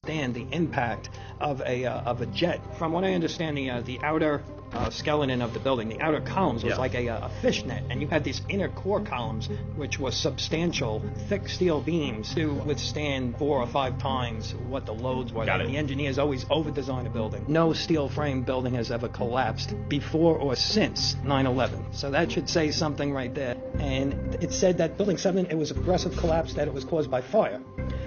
Stand the impact of a jet. From what I understand, the outer skeleton of the building, the outer columns was like a fishnet, and you had these inner core columns, which was substantial, thick steel beams to withstand 4 or 5 times what the loads were. The engineers always over-design a building. No steel frame building has ever collapsed before or since 9/11. So that should say something right there. And it said that Building 7, it was a progressive collapse, that it was caused by fire.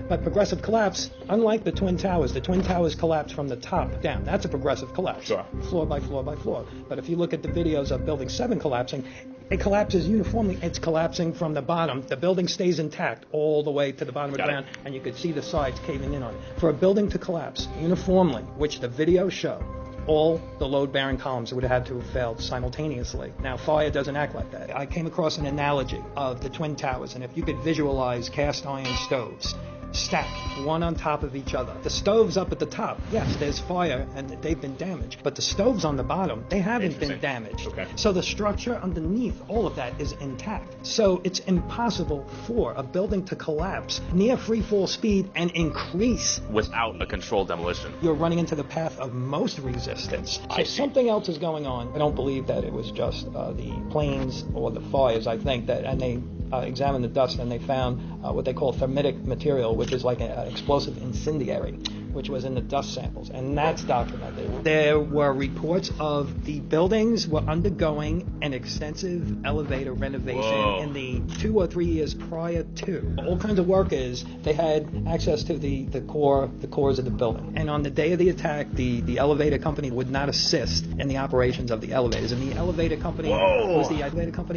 But progressive collapse, unlike the Twin Towers collapse from the top down. That's a progressive collapse, floor by floor by floor. But if you look at the videos of Building 7 collapsing, it collapses uniformly. It's collapsing from the bottom. The building stays intact all the way to the bottom of the ground, and you could see the sides caving in on it. For a building to collapse uniformly, which the videos show, all the load-bearing columns would have had to have failed simultaneously. Now, fire doesn't act like that. I came across an analogy of the Twin Towers, and if you could visualize cast iron stoves stacked one on top of each other. The stoves up at the top, yes, there's fire and they've been damaged, but the stoves on the bottom, they haven't been damaged. So the structure underneath all of that is intact. So it's impossible for a building to collapse near free fall speed and increase without a controlled demolition. You're running into the path of most resistance. So something else is going on. I don't believe that it was just the planes or the fires. I think that, and they examined the dust and they found what they call thermitic material, which is like an explosive incendiary, which was in the dust samples, and that's documented. There were reports of the buildings were undergoing an extensive elevator renovation in the 2 or 3 years prior to. All kinds of workers, they had access to the cores of the building. And on the day of the attack, the elevator company would not assist in the operations of the elevators. And the elevator company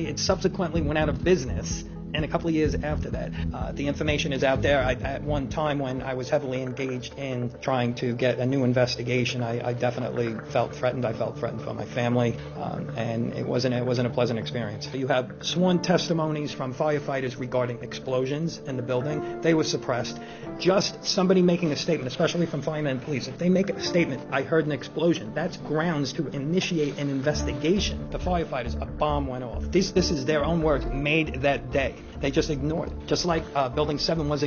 it subsequently went out of business. And a couple of years after that, the information is out there. At one time when I was heavily engaged in trying to get a new investigation, I definitely felt threatened. I felt threatened for my family, and it wasn't a pleasant experience. You have sworn testimonies from firefighters regarding explosions in the building. They were suppressed. Just somebody making a statement, especially from firemen and police, if they make a statement, I heard an explosion, that's grounds to initiate an investigation. The firefighters, a bomb went off. This is their own words, made that day. They just ignored it. Just like Building 7 was